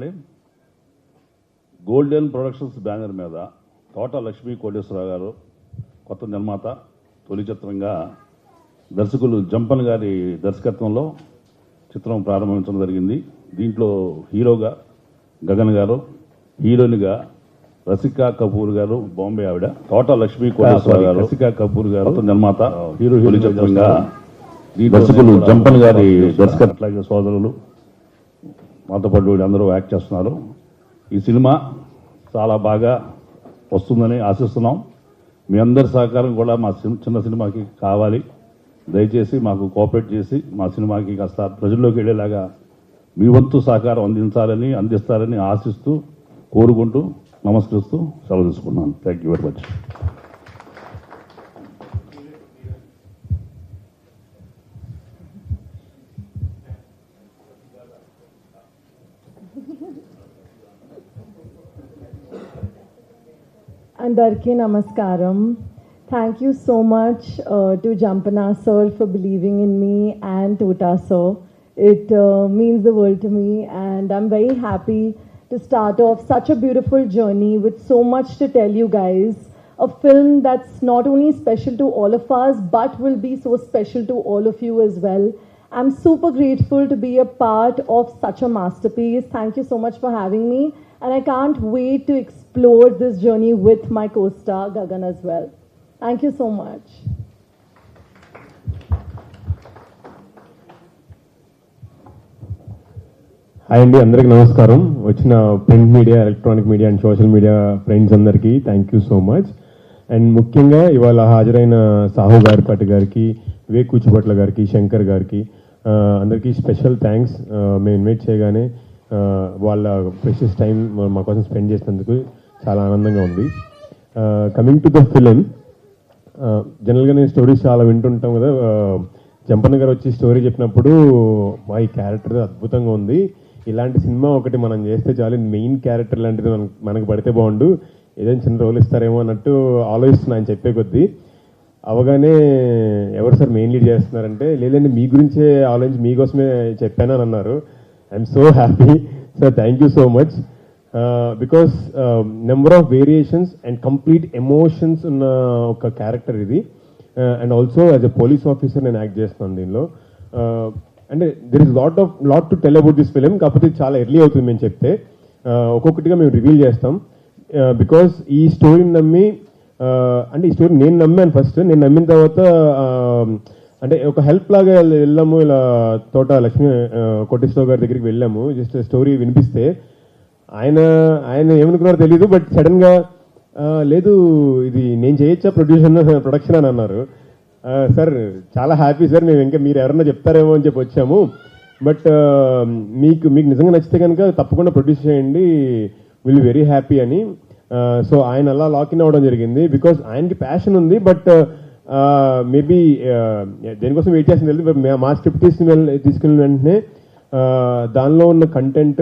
చెప్పాలండి. Golden productions banner మీద తోట లక్ష్మీ కోటేశ్వరరావు గారు కొత్త నిర్మాత, తొలి చిత్రంగా దర్శకులు జంపన్ గారి దర్శకత్వంలో చిత్రం ప్రారంభించడం జరిగింది. దీంట్లో హీరోగా గగన్ గారు, హీరోయిన్గా రసికా కపూర్ గారు, బాంబే ఆవిడ, తోట లక్ష్మీ కోటేశ్వరరావు గారు, రసికా కపూర్ గారు నిర్మాత, హీరో చిత్రంగా దర్శకులు జంపన్ గారి దర్శకత్వం, అట్లాగే సోదరులు మాతో పాటు అందరూ యాక్ట్ చేస్తున్నారు. ఈ సినిమా చాలా బాగా వస్తుందని ఆశిస్తున్నాం. మీ అందరి సహకారం కూడా మా చిన్న సినిమాకి కావాలి. దయచేసి మాకు కోఆపరేట్ చేసి మా సినిమాకి కాస్త ప్రజల్లోకి వెళ్ళేలాగా మీ వంతు సహకారం అందిస్తారని ఆశిస్తూ, కోరుకుంటూ, నమస్కరిస్తూ సెలవు తీసుకున్నాను. Thank you very much. Andarki Namaskaram. Thank you so much to Jampana sir for believing in me and Tota sir. It means the world to me, and I'm very happy to start off such a beautiful journey with so much to tell you guys. A film that's not only special to all of us but will be so special to all of you as well. I'm super grateful to be a part of such a masterpiece. Thank you so much for having me, and I can't wait to explore this journey with my co-star Gagan as well. Thank you so much. Hi అండి, అందరికి నమస్కారం. వచ్చిన print media, electronic media and social media friends అందరికీ thank you so much. And ముఖ్యంగా ఇవాళ హాజరైన సాహు గారిపట్టి గారికి, వివేక్ కూచిపట్ల గారికి, శంకర్ గారికి అందరికీ స్పెషల్ థ్యాంక్స్. మేము ఇన్వైట్ చేయగానే వాళ్ళ ప్రెషియస్ టైం మా కోసం స్పెండ్ చేసినందుకు చాలా ఆనందంగా ఉంది. కమింగ్ టు ద ఫిలిం, జనరల్గా నేను స్టోరీస్ చాలా వింటుంటాం కదా. జంపన్న గారు వచ్చి స్టోరీ చెప్పినప్పుడు మా ఈ క్యారెక్టర్ అద్భుతంగా ఉంది, ఇలాంటి సినిమా ఒకటి మనం చేస్తే చాలు, మెయిన్ క్యారెక్టర్ లాంటిది మనకు పడితే బాగుండు, ఏదైనా చిన్న రోల్ ఇస్తారేమో అన్నట్టు ఆలోచిస్తున్నా ఆయన చెప్పే కొద్దీ. అవగానే ఎవరు సార్ మెయిన్ లీడ్ చేస్తున్నారంటే, లేదండి మీ గురించే ఆలోచించి మీకోసమే చెప్పాను అని అన్నారు. I'm so happy sir, thank you so much. Because number of variations and complete emotions ఉన్న ఒక క్యారెక్టర్ ఇది. And also as a police officer నేను యాక్ట్ చేస్తున్నాను దీనిలో. అంటే there is lot to tell about this film. కాకపోతే చాలా early అవుతుంది మేము చెప్తే, ఒక్కొక్కటిగా మేము రివీల్ చేస్తాం. బికాస్ ఈ స్టోరీని నమ్మి, అంటే ఈ స్టోరీ నేను నమ్మాను ఫస్ట్. నేను నమ్మిన తర్వాత అంటే ఒక హెల్ప్ లాగా వెళ్ళాము. ఇలా తోట లక్ష్మీ కోటేశ్వరరావు గారి దగ్గరికి వెళ్ళాము, జస్ట్ స్టోరీ వినిపిస్తే ఆయన ఏమనుకున్నారో తెలీదు, బట్ సడన్గా లేదు ఇది నేను చేయొచ్చా ప్రొడక్షన్ అని అన్నారు. సార్ చాలా హ్యాపీ సార్, మేము ఇంకా మీరు ఎవరన్నా చెప్తారేమో అని చెప్పి వచ్చాము, బట్ మీకు నిజంగా నచ్చితే కనుక తప్పకుండా ప్రొడ్యూస్ చేయండి, విల్ వెరీ హ్యాపీ అని. సో ఆయన అలా లాకిన్ అవ్వడం జరిగింది. బికాస్ ఆయనకి ప్యాషన్ ఉంది, బట్ మేబీ దేనికోసం వెయిట్ చేసింది తెలియదు. మా స్క్రిప్ట్ తీసుకున్న వెంటనే దానిలో ఉన్న కంటెంట్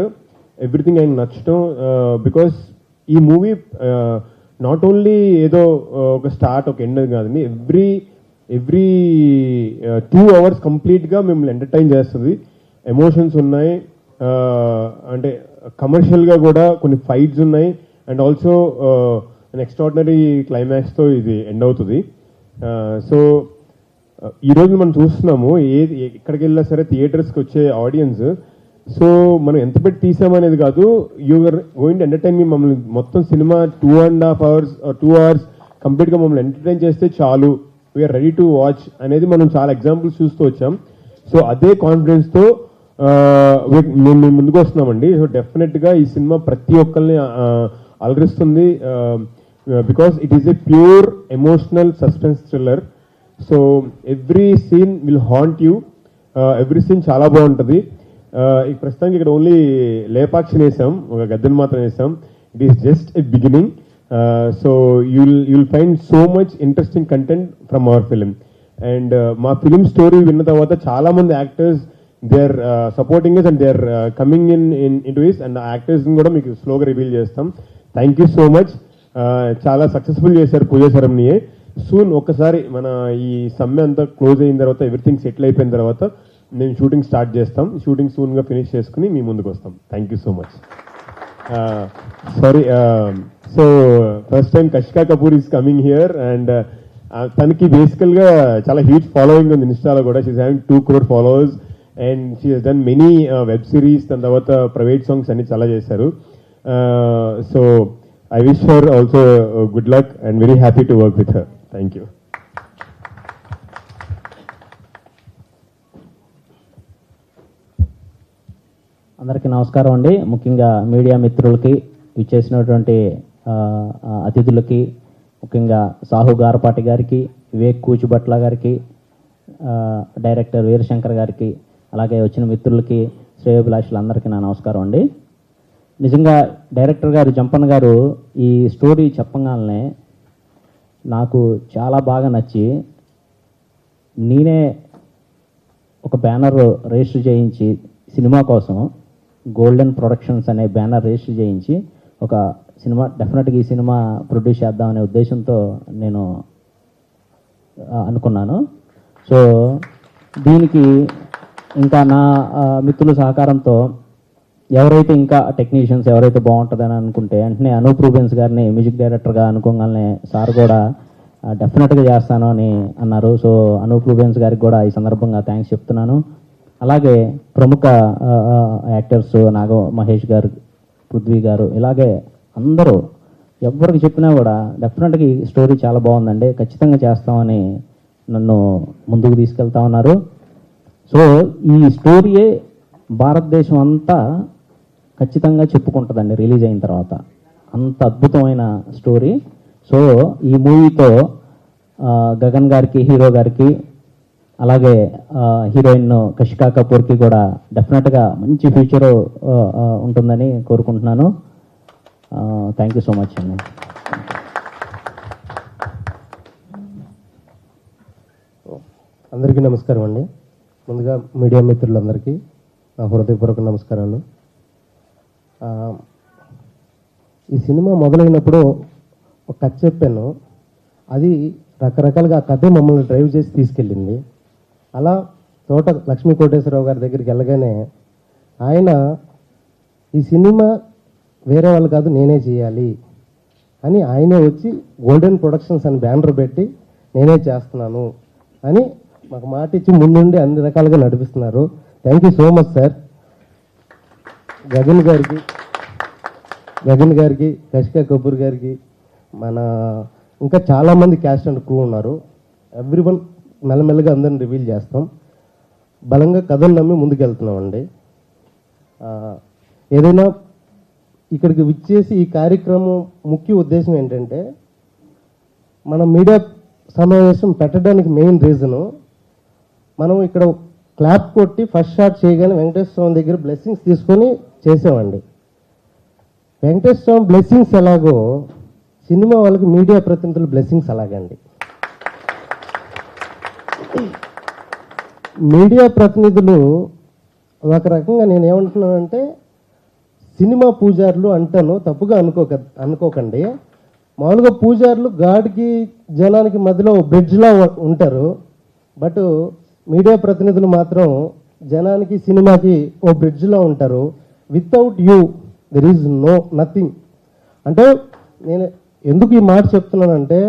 ఎవ్రీథింగ్ ఆయన నచ్చడం. బికాస్ ఈ మూవీ నాట్ ఓన్లీ ఏదో ఒక స్టార్ట్ ఒక ఎండ్ కాదండి, ఎవ్రీ 2 hours కంప్లీట్గా మిమ్మల్ని ఎంటర్టైన్ చేస్తుంది. ఎమోషన్స్ ఉన్నాయి, అంటే కమర్షియల్గా కూడా కొన్ని ఫైట్స్ ఉన్నాయి, అండ్ ఆల్సో అన్ ఎక్స్ట్రాడినరీ క్లైమాక్స్తో ఇది ఎండ్ అవుతుంది. సో ఈరోజు మనం చూస్తున్నాము ఎక్కడికి వెళ్ళినా సరే థియేటర్స్కి వచ్చే ఆడియన్స్. సో మనం ఎంత పెట్టి తీసామనేది కాదు, యూఆర్ గోయింగ్ టు ఎంటర్టైన్ మీ. మమ్మల్ని మొత్తం సినిమా 2.5 hours or 2 hours కంప్లీట్గా మమ్మల్ని ఎంటర్టైన్ చేస్తే చాలు, వీఆర్ రెడీ టు వాచ్ అనేది మనం చాలా ఎగ్జాంపుల్స్ చూస్తూ వచ్చాం. సో అదే కాన్ఫిడెన్స్తో మేము ముందుకు వస్తున్నామండి. సో డెఫినెట్గా ఈ సినిమా ప్రతి ఒక్కరిని అలరిస్తుంది. Because it is a pure emotional suspense thriller. So every scene will haunt you, every scene చాలా బాగుంటుంది. ప్రస్తుతానికి ఇక్కడ ఓన్లీ లేపాక్షిని వేసాం, ఒక గద్దెని మాత్రం వేసాం. It is just a beginning. So you'll find so much interesting content from our film. And మా ఫిలిం స్టోరీ విన్న తర్వాత చాలా మంది actors they are supporting us and they are coming in to us. And ఆ యాక్టర్స్ని కూడా మీకు స్లోగా రివీల్ చేస్తాం. Thank you so much. చాలా సక్సెస్ఫుల్ చేశారు పూజ సెరమనీయే. సూన్ ఒక్కసారి మన ఈ సమ్మె అంతా క్లోజ్ అయిన తర్వాత, ఎవ్రీథింగ్ సెటిల్ అయిపోయిన తర్వాత మేము షూటింగ్ స్టార్ట్ చేస్తాం. షూటింగ్ సూన్గా ఫినిష్ చేసుకుని మీ ముందుకు వస్తాం. Thank you so much. Sorry so first time Kashika Kapoor is coming here and తనకి బేసికల్గా చాలా హ్యూజ్ ఫాలోయింగ్ ఉంది ఇన్స్టాలో కూడా. She is having 2 crore followers and she has done many web series, దాని తర్వాత ప్రైవేట్ సాంగ్స్ అన్ని చాలా చేశారు. So I wish her also good luck and very happy to work with her. Thank you. అందరికీ నమస్కారం అండి. ముఖ్యంగా మీడియా మిత్రులకి, ఇచ్చేసినటువంటి అతిథులకి, ముఖ్యంగా సాహు గారపాటి గారికి, వివేక్ కూచిభట్ల గారికి, డైరెక్టర్ వీరశంకర్ గారికి, అలాగే వచ్చిన మిత్రులకి, శ్రేయోభిలాషులందరికీ నా నమస్కారం అండి. నిజంగా డైరెక్టర్ గారు జంపన్న గారు ఈ స్టోరీ చెప్పగానే నాకు చాలా బాగా నచ్చి నేనే ఒక బ్యానర్ రిజిస్టర్ చేయించి సినిమా కోసం గోల్డెన్ ప్రొడక్షన్స్ అనే బ్యానర్ రిజిస్టర్ చేయించి ఒక సినిమా డెఫినెట్గా ఈ సినిమా ప్రొడ్యూస్ చేద్దామనే ఉద్దేశంతో నేను అనుకున్నాను. సో దీనికి ఇంకా నా మిత్రుల సహకారంతో ఎవరైతే ఇంకా టెక్నీషియన్స్ ఎవరైతే బాగుంటుందని అనుకుంటే వెంటనే అనూప్ రూబెన్స్ గారిని మ్యూజిక్ డైరెక్టర్గా అనుకోగానే సార్ కూడా డెఫినెట్గా చేస్తాను అని అన్నారు. సో అనూప్ రూబెన్స్ గారికి కూడా ఈ సందర్భంగా థ్యాంక్స్ చెప్తున్నాను. అలాగే ప్రముఖ యాక్టర్స్ మహేష్ గారు, పృథ్వీ గారు, ఇలాగే అందరూ ఎవరికి చెప్పినా కూడా డెఫినెట్గా ఈ స్టోరీ చాలా బాగుందండి, ఖచ్చితంగా చేస్తామని నన్ను ముందుకు తీసుకెళ్తా ఉన్నారు. సో ఈ స్టోరీయే భారతదేశం అంతా ఖచ్చితంగా చెప్పుకుంటుందండి రిలీజ్ అయిన తర్వాత, అంత అద్భుతమైన స్టోరీ. సో ఈ మూవీతో గగన్ గారికి, హీరో గారికి, అలాగే హీరోయిన్ కషికా కపూర్కి కూడా డెఫినెట్గా మంచి ఫ్యూచర్ ఉంటుందని కోరుకుంటున్నాను. థ్యాంక్ యూ సో మచ్ అండి. అందరికీ నమస్కారం అండి. ముందుగా మీడియా మిత్రులందరికీ నా హృదయపూర్వక నమస్కారాలు. ఈ సినిమా మొదలైనప్పుడు ఒక కథ చెప్పాను, అది రకరకాలుగా ఆ కథే మమ్మల్ని డ్రైవ్ చేసి తీసుకెళ్ళింది. అలా తోట లక్ష్మీ కోటేశ్వరరావు గారి దగ్గరికి వెళ్ళగానే ఆయన ఈ సినిమా వేరే వాళ్ళు కాదు నేనే చేయాలి అని ఆయనే వచ్చి గోల్డెన్ ప్రొడక్షన్స్ అని బ్యానర్ పెట్టి నేనే చేస్తున్నాను అని మాకు మాట ఇచ్చి ముందుండి అన్ని రకాలుగా నడిపిస్తున్నారు. Thank you so much sir. Gagan గారికి, కషికా కపూర్ గారికి, మన ఇంకా చాలామంది క్యాస్ట్ అండ్ క్రూ ఉన్నారు. ఎవ్రీవన్ మెల్లమెల్లగా అందరిని రివీల్ చేస్తాం. బలంగా కథను నమ్మి ముందుకెళ్తున్నామండి. ఏదైనా ఇక్కడికి విచ్చేసి ఈ కార్యక్రమం ముఖ్య ఉద్దేశం ఏంటంటే, మన మీడియా సమావేశం పెట్టడానికి మెయిన్ రీజను, మనం ఇక్కడ క్లాప్ కొట్టి ఫస్ట్ షాట్ చేయగానే వెంకటేశ్వర స్వామి దగ్గర బ్లెస్సింగ్స్ తీసుకొని చేసామండి. వెంకటేశ్వర స్వామి బ్లెస్సింగ్స్ ఎలాగో సినిమా వాళ్ళకి మీడియా ప్రతినిధుల బ్లెస్సింగ్స్ అలాగండి. మీడియా ప్రతినిధులు ఒక రకంగా నేను ఏమంటున్నానంటే, సినిమా పూజారులు అంటాను, తప్పుగా అనుకోకండి. మామూలుగా పూజారులు గాడికి జనానికి మధ్యలో బ్రిడ్జ్లా ఉంటారు. బట్ మీడియా ప్రతినిధులు మాత్రం జనానికి సినిమాకి ఓ బ్రిడ్జ్లా ఉంటారు. Without you there is nothing. అంటే నేను ఎందుకు ఈ మాట చెప్తున్నానంటే,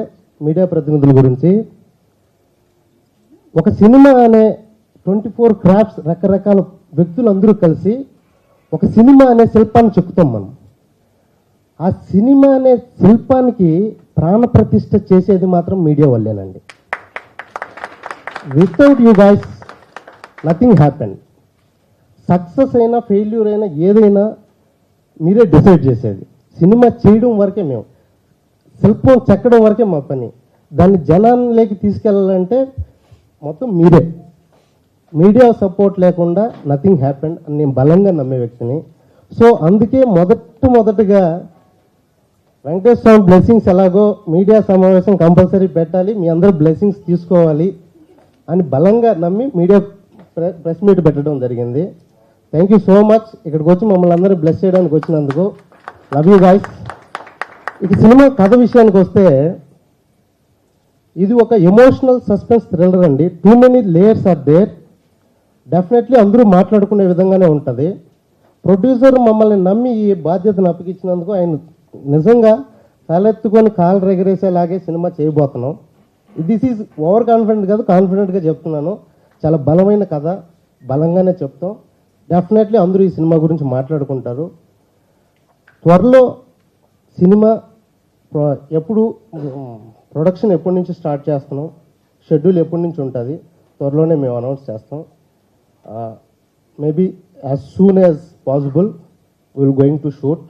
మీడియా ప్రతినిధుల గురించి, ఒక సినిమా అనే 24 క్రాఫ్ట్స్ రకరకాల వ్యక్తులందరూ కలిసి ఒక సినిమా అనే శిల్పాన్ని చెక్కుతాం మనం. ఆ సినిమా అనే శిల్పానికి ప్రాణప్రతిష్ఠ చేసేది మాత్రం మీడియా వల్లేనండి. Without you guys nothing happen. Success అయినా ఫెయిల్యూర్ అయినా ఏదైనా మీరే డిసైడ్ చేసేది. సినిమా చేయడం వరకే మేము, శిల్పం చెక్కడం వరకే మా పని. దాన్ని జనాల్లోకి తీసుకెళ్ళాలంటే మొత్తం మీరే. మీడియా సపోర్ట్ లేకుండా నథింగ్ హ్యాపెండ్ అని నేను బలంగా నమ్మే వ్యక్తిని. సో అందుకే మొదటగా వెంకటేశ్వర స్వామి బ్లెస్సింగ్స్ ఎలాగో మీడియా సమావేశం కంపల్సరీ పెట్టాలి, మీ అందరూ బ్లెస్సింగ్స్ తీసుకోవాలి అని బలంగా నమ్మి మీడియా ప్రెస్ మీట్ పెట్టడం జరిగింది. Thank you so much. ఇక్కడికి వచ్చి మమ్మల్ని అందరూ బ్లెస్ చేయడానికి వచ్చినందుకు లవ్ యూ గైస్. ఇక సినిమా కథ విషయానికి వస్తే, ఇది ఒక ఎమోషనల్ సస్పెన్స్ థ్రిల్లర్ అండి. Too many layers are there. Definitely అందరూ మాట్లాడుకునే విధంగానే ఉంటుంది. ప్రొడ్యూసర్ మమ్మల్ని నమ్మి ఈ బాధ్యతను అప్పగించినందుకు ఆయన నిజంగా తలెత్తుకొని కాలు రెగరేసేలాగే సినిమా చేయబోతున్నాం. దిస్ ఈజ్ ఓవర్ కాన్ఫిడెంట్ కాదు, కాన్ఫిడెంట్గా చెప్తున్నాను. చాలా బలమైన కథ, బలంగానే చెప్తాం. డెఫినెట్లీ అందరూ ఈ సినిమా గురించి మాట్లాడుకుంటారు. త్వరలో సినిమా ఎప్పుడు ప్రొడక్షన్ ఎప్పటి నుంచి స్టార్ట్ చేస్తున్నాం, షెడ్యూల్ ఎప్పటి నుంచి ఉంటుంది, త్వరలోనే మేము అనౌన్స్ చేస్తాం. Maybe as soon as possible will going to shoot.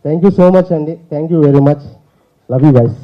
Thank you so much అండి. Thank you very much. Love you guys.